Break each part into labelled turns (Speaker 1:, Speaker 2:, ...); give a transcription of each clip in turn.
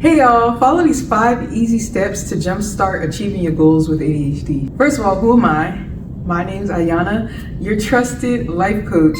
Speaker 1: Hey y'all, follow these 5 easy steps to jumpstart achieving your goals with ADHD. First of all, who am I? My name's Ayana, your trusted life coach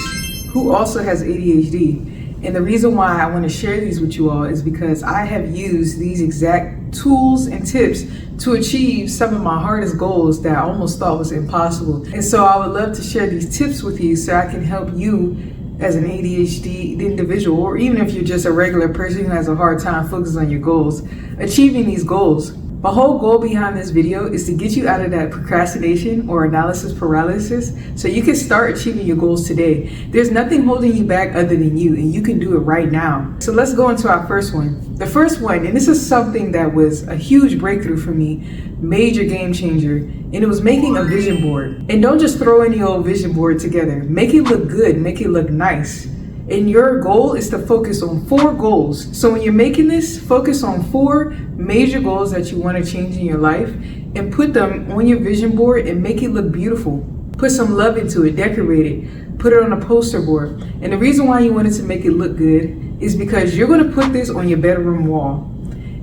Speaker 1: who also has ADHD. And the reason why I want to share these with you all is because I have used these exact tools and tips to achieve some of my hardest goals that I almost thought was impossible. And so I would love to share these tips with you so I can help you as an ADHD individual, or even if you're just a regular person who has a hard time focusing on your goals, achieving these goals. My whole goal behind this video is to get you out of that procrastination or analysis paralysis so you can start achieving your goals today. There's nothing holding you back other than you, and you can do it right now. So let's go into our first one. The first one, and this is something that was a huge breakthrough for me, major game changer, and it was making a vision board. And don't just throw any old vision board together. Make it look good, make it look nice. And your goal is to focus on 4 goals. So when you're making this, focus on 4 major goals that you want to change in your life and put them on your vision board and make it look beautiful. Put some love into it, decorate it, put it on a poster board. And the reason why you wanted to make it look good is because you're going to put this on your bedroom wall.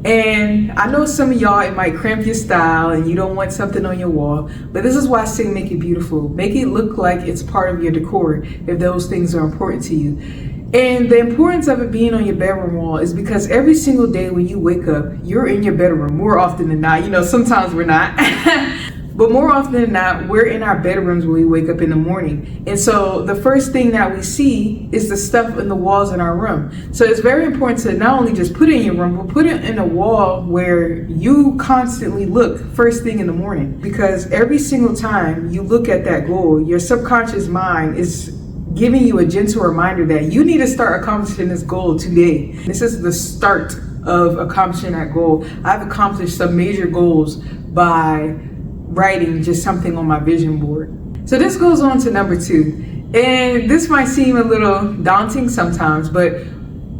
Speaker 1: And I know some of y'all, it might cramp your style and you don't want something on your wall, but this is why I say make it beautiful. Make it look like it's part of your decor if those things are important to you. And the importance of it being on your bedroom wall is because every single day when you wake up, you're in your bedroom more often than not. You know, sometimes we're not. But more often than not, we're in our bedrooms when we wake up in the morning. And so the first thing that we see is the stuff in the walls in our room. So it's very important to not only just put it in your room, but put it in a wall where you constantly look first thing in the morning. Because every single time you look at that goal, your subconscious mind is giving you a gentle reminder that you need to start accomplishing this goal today. This is the start of accomplishing that goal. I've accomplished some major goals by writing just something on my vision board. So this goes on to number 2. And this might seem a little daunting sometimes, but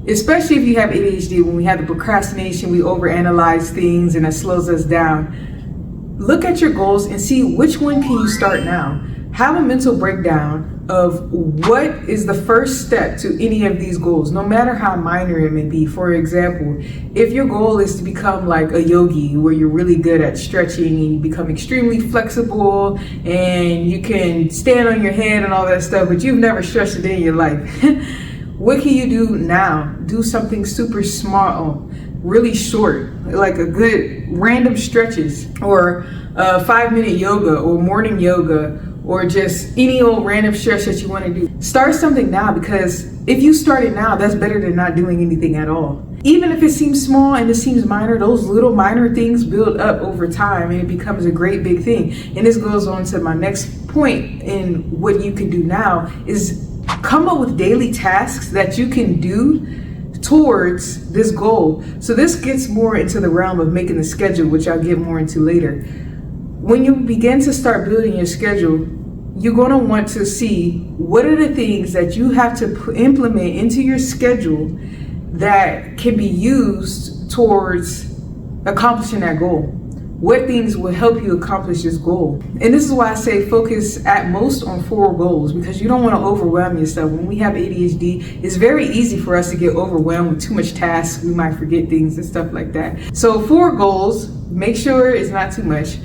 Speaker 1: especially if you have ADHD, when we have the procrastination, we overanalyze things and it slows us down. Look at your goals and see which one can you start now. Have a mental breakdown of what is the first step to any of these goals, no matter how minor it may be. For example, if your goal is to become like a yogi, where you're really good at stretching and you become extremely flexible and you can stand on your head and all that stuff, but you've never stretched a day in your life, what can you do now? Do something super small, really short, like a good random stretches, or 5-minute yoga or morning yoga, or just any old random stretch that you want to do. Start something now, because if you start it now, that's better than not doing anything at all. Even if it seems small and it seems minor, those little minor things build up over time and it becomes a great big thing. And this goes on to my next point in what you can do now is come up with daily tasks that you can do towards this goal. So this gets more into the realm of making the schedule, which I'll get more into later. When you begin to start building your schedule, you're going to want to see what are the things that you have to implement into your schedule that can be used towards accomplishing that goal. What things will help you accomplish this goal? And this is why I say focus at most on 4 goals, because you don't want to overwhelm yourself. When we have ADHD, it's very easy for us to get overwhelmed with too much tasks. We might forget things and stuff like that. So 4 goals, make sure it's not too much,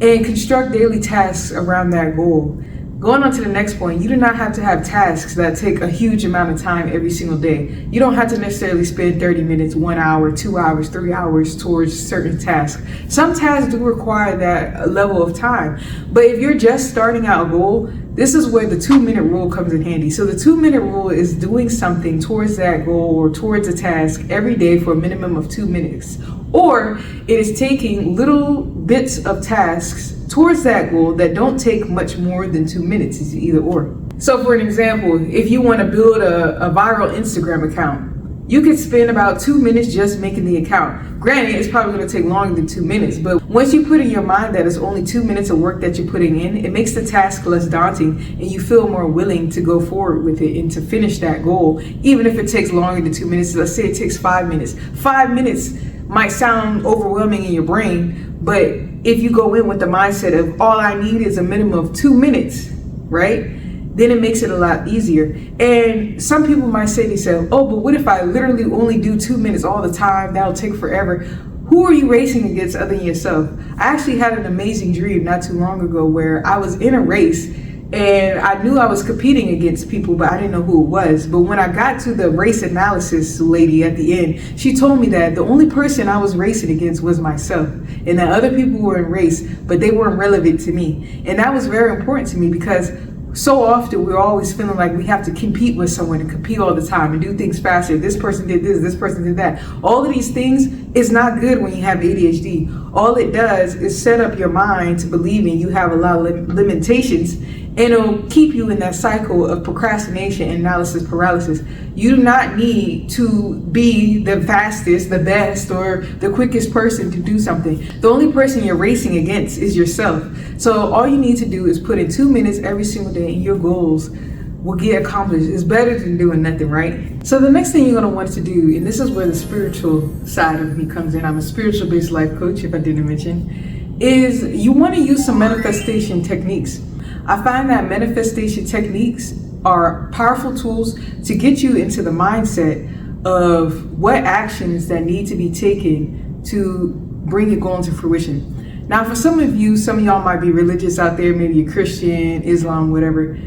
Speaker 1: and construct daily tasks around that goal. Going on to the next point, you do not have to have tasks that take a huge amount of time every single day. You don't have to necessarily spend 30 minutes, 1 hour, 2 hours, 3 hours towards certain tasks. Some tasks do require that level of time. But if you're just starting out a goal, this is where the 2-minute rule comes in handy. So the 2-minute rule is doing something towards that goal or towards a task every day for a minimum of 2 minutes. Or it is taking little bits of tasks towards that goal that don't take much more than 2 minutes. It's either or. So for an example, if you want to build a viral Instagram account, you could spend about 2 minutes just making the account. Granted, it's probably going to take longer than 2 minutes, but once you put in your mind that it's only 2 minutes of work that you're putting in, it makes the task less daunting and you feel more willing to go forward with it and to finish that goal, even if it takes longer than 2 minutes. Let's say it takes 5 minutes. 5 minutes might sound overwhelming in your brain, but if you go in with the mindset of all I need is a minimum of 2 minutes, right? then it makes it a lot easier. And some people might say to themselves, oh, but what if I literally only do 2 minutes all the time? That'll take forever. Who are you racing against other than yourself? I actually had an amazing dream not too long ago where I was in a race and I knew I was competing against people, but I didn't know who it was. But when I got to the race analysis lady at the end, she told me that the only person I was racing against was myself, and that other people were in race, but they weren't relevant to me. And that was very important to me because so often we're always feeling like we have to compete with someone and compete all the time and do things faster. This person did this person did that. All of these things is not good when you have ADHD. All it does is set up your mind to believing you have a lot of limitations, and it'll keep you in that cycle of procrastination and analysis paralysis. You do not need to be the fastest, the best, or the quickest person to do something. The only person you're racing against is yourself. So all you need to do is put in 2 minutes every single day and your goals will get accomplished. It's better than doing nothing, right? So the next thing you're gonna want to do, and this is where the spiritual side of me comes in, I'm a spiritual based life coach, if I didn't mention, is you wanna use some manifestation techniques. I find that manifestation techniques are powerful tools to get you into the mindset of what actions that need to be taken to bring your goal into fruition. Now, for some of y'all might be religious out there, maybe you're Christian, Islam, whatever.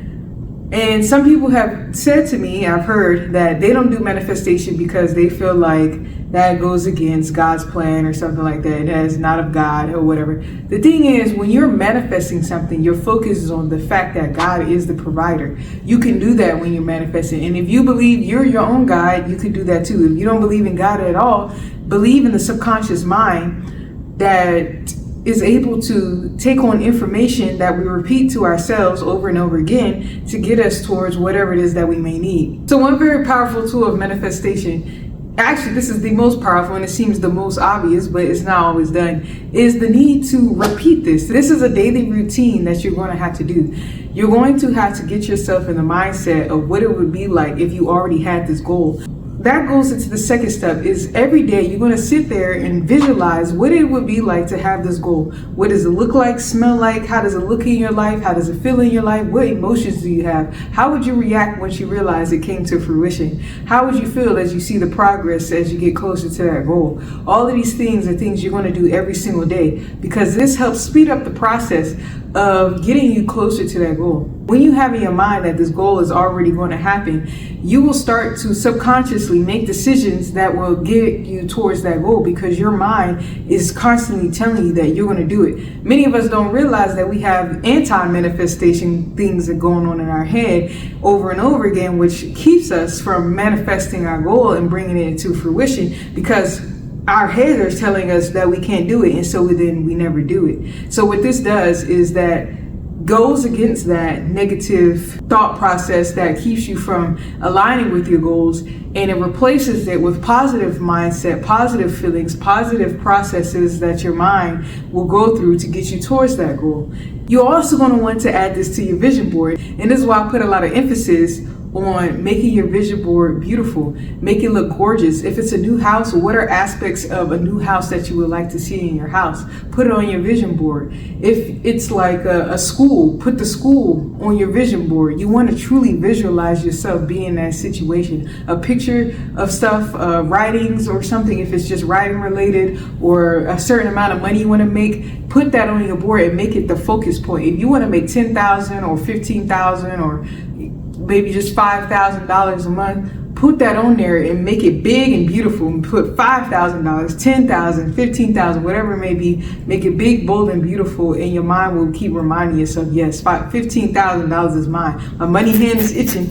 Speaker 1: And some people have said to me, I've heard, that they don't do manifestation because they feel like that goes against God's plan or something like that. That is not of God or whatever. The thing is, when you're manifesting something, your focus is on the fact that God is the provider. You can do that when you're manifesting. And if you believe you're your own God, you can do that too. If you don't believe in God at all, believe in the subconscious mind that is able to take on information that we repeat to ourselves over and over again to get us towards whatever it is that we may need. So one very powerful tool of manifestation, actually this is the most powerful and it seems the most obvious, but it's not always done, is the need to repeat this. This is a daily routine that you're going to have to do. You're going to have to get yourself in the mindset of what it would be like if you already had this goal. That goes into the second step, is every day you're going to sit there and visualize what it would be like to have this goal. What does it look like, smell like? How does it look in your life? How does it feel in your life? What emotions do you have? How would you react once you realize it came to fruition? How would you feel as you see the progress as you get closer to that goal? All of these things are things you're going to do every single day because this helps speed up the process of getting you closer to that goal. When you have in your mind that this goal is already going to happen, you will start to subconsciously make decisions that will get you towards that goal because your mind is constantly telling you that you're going to do it. Many of us don't realize that we have anti-manifestation things that are going on in our head over and over again, which keeps us from manifesting our goal and bringing it into fruition because our head is telling us that we can't do it, and so then we never do it. So what this does is that goes against that negative thought process that keeps you from aligning with your goals, and it replaces it with positive mindset, positive feelings, positive processes that your mind will go through to get you towards that goal. You're also going to want to add this to your vision board, and this is why I put a lot of emphasis on making your vision board beautiful, make it look gorgeous. If it's a new house, what are aspects of a new house that you would like to see in your house? Put it on your vision board. If it's like a school, put the school on your vision board. You want to truly visualize yourself being in that situation. A picture of stuff, writings or something, if it's just writing related, or a certain amount of money you want to make, put that on your board and make it the focus point. If you want to make $10,000 or $15,000 or maybe just $5,000 a month, put that on there and make it big and beautiful, and put $5,000, $10,000, $15,000, whatever it may be. Make it big, bold, and beautiful, and your mind will keep reminding yourself, yes, $15,000 is mine. My money hand is itching.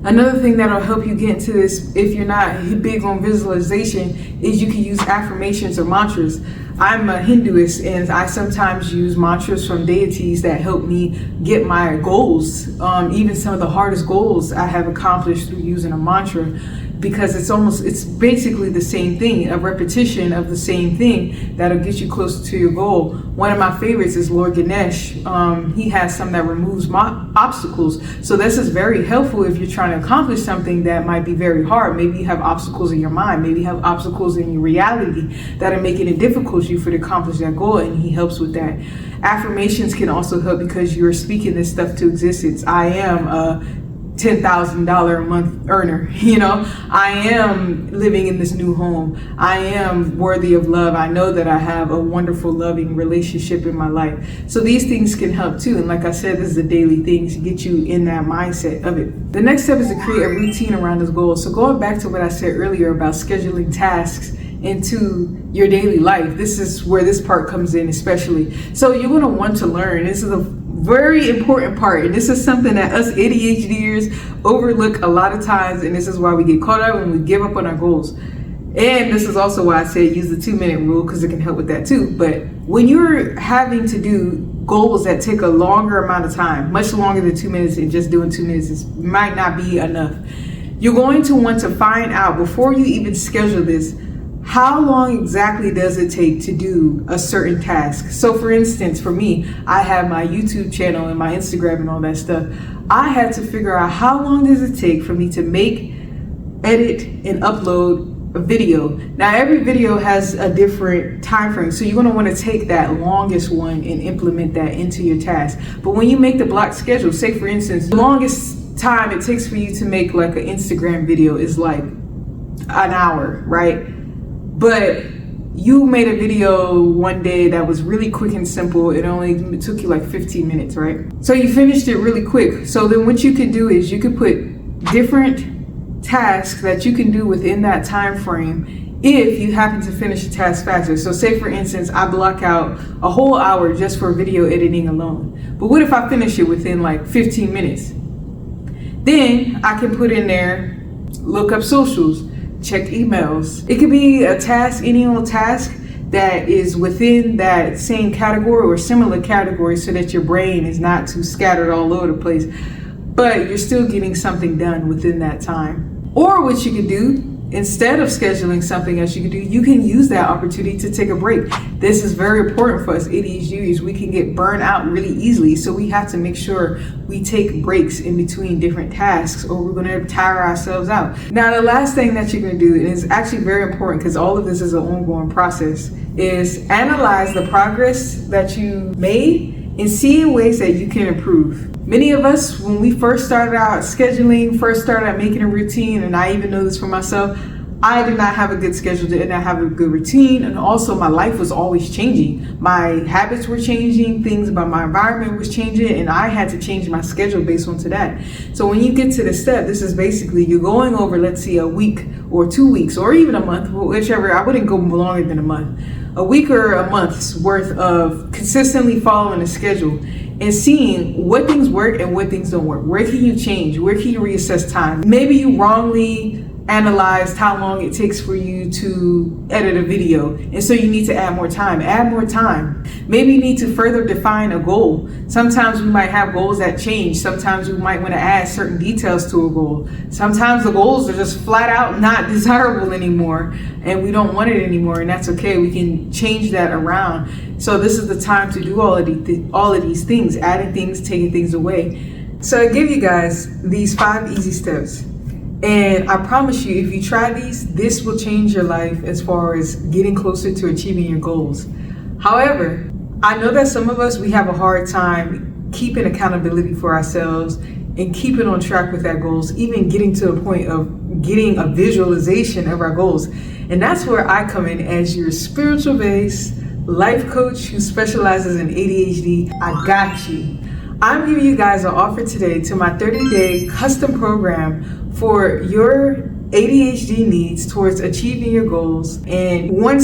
Speaker 1: Another thing that'll help you get into this, if you're not big on visualization, is you can use affirmations or mantras. I'm a Hinduist, and I sometimes use mantras from deities that help me get my goals. Even some of the hardest goals I have accomplished through using a mantra. because it's basically the same thing, a repetition of the same thing that'll get you closer to your goal. One of my favorites is Lord Ganesh. He has some that removes obstacles. So this is very helpful if you're trying to accomplish something that might be very hard. Maybe you have obstacles in your mind, maybe you have obstacles in your reality that are making it difficult for you to accomplish that goal, and he helps with that. Affirmations can also help because you're speaking this stuff to existence. I am a $10,000 a month earner. I am living in this new home. I am worthy of love. I know that I have a wonderful, loving relationship in my life. So these things can help too. And like I said, this is a daily thing to get you in that mindset of it. The next step is to create a routine around this goal. So going back to what I said earlier about scheduling tasks into your daily life, this is where this part comes in especially. So you're going to want to learn. This is a very important part, and this is something that us ADHDers overlook a lot of times, and this is why we get caught up and we give up on our goals. And this is also why I say use the 2-minute rule, because it can help with that too. But when you're having to do goals that take a longer amount of time, much longer than 2 minutes, and just doing 2 minutes might not be enough, you're going to want to find out before you even schedule this, how long exactly does it take to do a certain task? So for instance, for me, I have my YouTube channel and my Instagram and all that stuff. I had to figure out how long does it take for me to make, edit, and upload a video. Now every video has a different time frame, so you're going to want to take that longest one and implement that into your task. But when you make the block schedule, say for instance, the longest time it takes for you to make like an Instagram video is like an hour, right? But you made a video one day that was really quick and simple. It only took you like 15 minutes, right? So you finished it really quick. So then what you can do is you can put different tasks that you can do within that time frame if you happen to finish a task faster. So say for instance, I block out a whole hour just for video editing alone. But what if I finish it within like 15 minutes? Then I can put in there, look up socials, check emails. It could be a task, any old task that is within that same category or similar category, so that your brain is not too scattered all over the place, but you're still getting something done within that time. Or what you could do, instead of scheduling something else you can do, you can use that opportunity to take a break. This is very important for us ADHDers. We can get burned out really easily, so we have to make sure we take breaks in between different tasks, or we're going to tire ourselves out. Now the last thing that you're going to do, and it's actually very important because all of this is an ongoing process, is analyze the progress that you made and see ways that you can improve. Many of us, when we first started out scheduling, first started out making a routine, and I even know this for myself, I did not have a good schedule, did not have a good routine, and also my life was always changing. My habits were changing, things about my environment was changing, and I had to change my schedule based on to that. So when you get to this step, this is basically you're going over, let's see, a week or 2 weeks or even a month, whichever. I wouldn't go longer than a month. A week or a month's worth of consistently following a schedule and seeing what things work and what things don't work. Where can you change? Where can you reassess time? Maybe you wrongly analyzed how long it takes for you to edit a video, and so you need to add more time. Maybe you need to further define a goal. Sometimes we might have goals that change. Sometimes we might want to add certain details to a goal. Sometimes the goals are just flat out not desirable anymore and we don't want it anymore, and that's okay. We can change that around. So this is the time to do all of these things, adding things, taking things away. So I give you guys these 5 easy steps. And I promise you, if you try these, this will change your life as far as getting closer to achieving your goals. However, I know that some of us, we have a hard time keeping accountability for ourselves and keeping on track with our goals, even getting to a point of getting a visualization of our goals. And that's where I come in as your spiritual-based life coach who specializes in ADHD. I got you. I'm giving you guys an offer today to my 30-day custom program for your ADHD needs towards achieving your goals, and one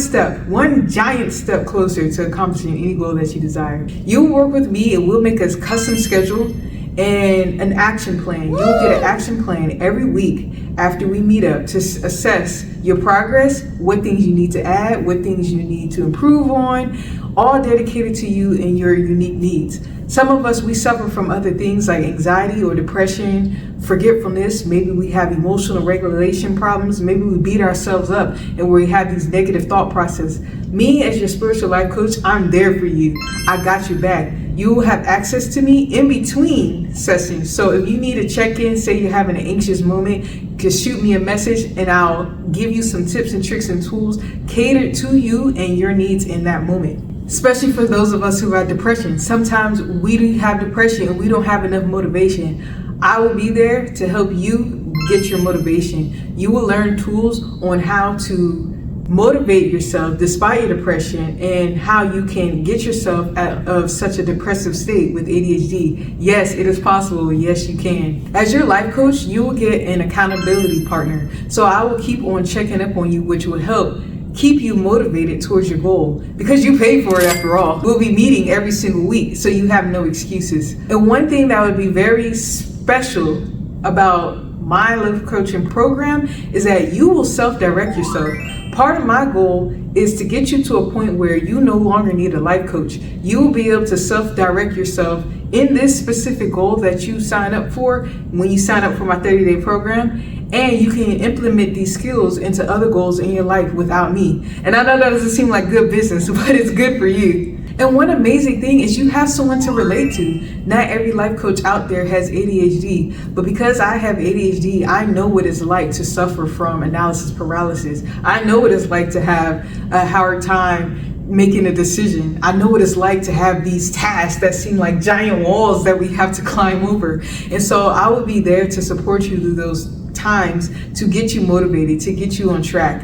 Speaker 1: giant step closer to accomplishing any goal that you desire. You'll work with me and we'll make a custom schedule, and an action plan. You'll get an action plan every week after we meet up to assess your progress, what things you need to add, what things you need to improve on, all dedicated to you and your unique needs. Some of us, we suffer from other things like anxiety or depression, forgetfulness. Maybe we have emotional regulation problems. Maybe we beat ourselves up and we have these negative thought process. Me, as your spiritual life coach, I'm there for you. I got your back. You will have access to me in between sessions. So if you need a check-in, say you're having an anxious moment, just shoot me a message and I'll give you some tips and tricks and tools catered to you and your needs in that moment. Especially for those of us who have depression. Sometimes we do have depression and we don't have enough motivation. I will be there to help you get your motivation. You will learn tools on how to motivate yourself despite your depression and how you can get yourself out of such a depressive state with ADHD. Yes, it is possible. Yes, you can. As your life coach, you will get an accountability partner. So I will keep on checking up on you, which will help keep you motivated towards your goal because you pay for it after all. We'll be meeting every single week, so you have no excuses. And one thing that would be very special about my life coaching program is that you will self-direct yourself. Part of my goal is to get you to a point where you no longer need a life coach. You will be able to self-direct yourself in this specific goal that you sign up for when you sign up for my 30-day program. And you can implement these skills into other goals in your life without me. And I know that doesn't seem like good business, but it's good for you. And one amazing thing is you have someone to relate to. Not every life coach out there has ADHD, but because I have ADHD, I know what it's like to suffer from analysis paralysis. I know what it's like to have a hard time making a decision. I know what it's like to have these tasks that seem like giant walls that we have to climb over. And so I will be there to support you through those times to get you motivated, to get you on track.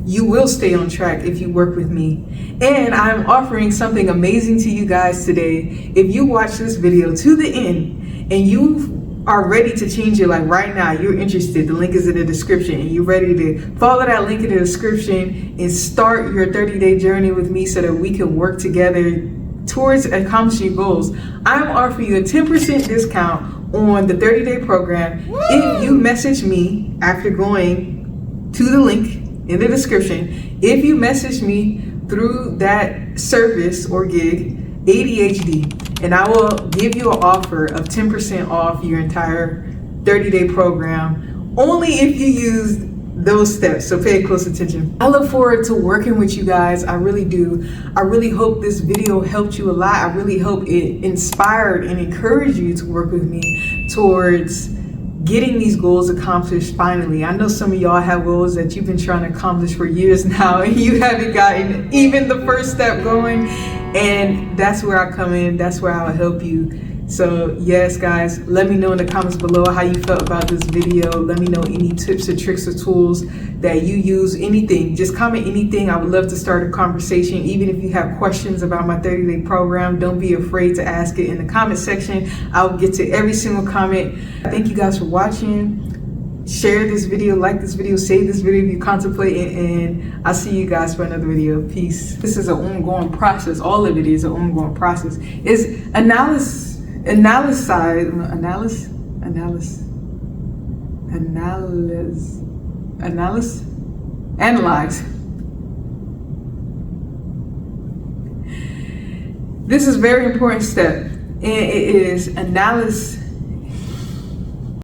Speaker 1: You will stay on track if you work with me. And I'm offering something amazing to you guys today. If you watch this video to the end and you are ready to change your life right now, you're interested, the link is in the description, and you're ready to follow that link in the description and start your 30-day journey with me so that we can work together towards accomplishing your goals, I'm offering you a 10% discount on the 30-day program if you message me after going to the link in the description. If you message me through that service or gig, ADHD, and I will give you an offer of 10% off your entire 30-day program, only if you use those steps. So pay close attention. I look forward to working with you guys. I really do. I really hope this video helped you a lot. I really hope it inspired and encouraged you to work with me towards getting these goals accomplished finally. I know some of y'all have goals that you've been trying to accomplish for years now and you haven't gotten even the first step going, and that's where I come in. That's where I'll help you. So yes, guys, let me know in the comments below how you felt about this video. Let me know any tips or tricks or tools that you use, anything. Just comment anything. I would love to start a conversation. Even if you have questions about my 30-day program, don't be afraid to ask it in the comment section. I'll get to every single comment. Thank you guys for watching. Share this video, like this video, save this video if you contemplate it, and I'll see you guys for another video. Peace. This is an ongoing process. All of it is an ongoing process. It's analyze. This is a very important step, and it is analysis.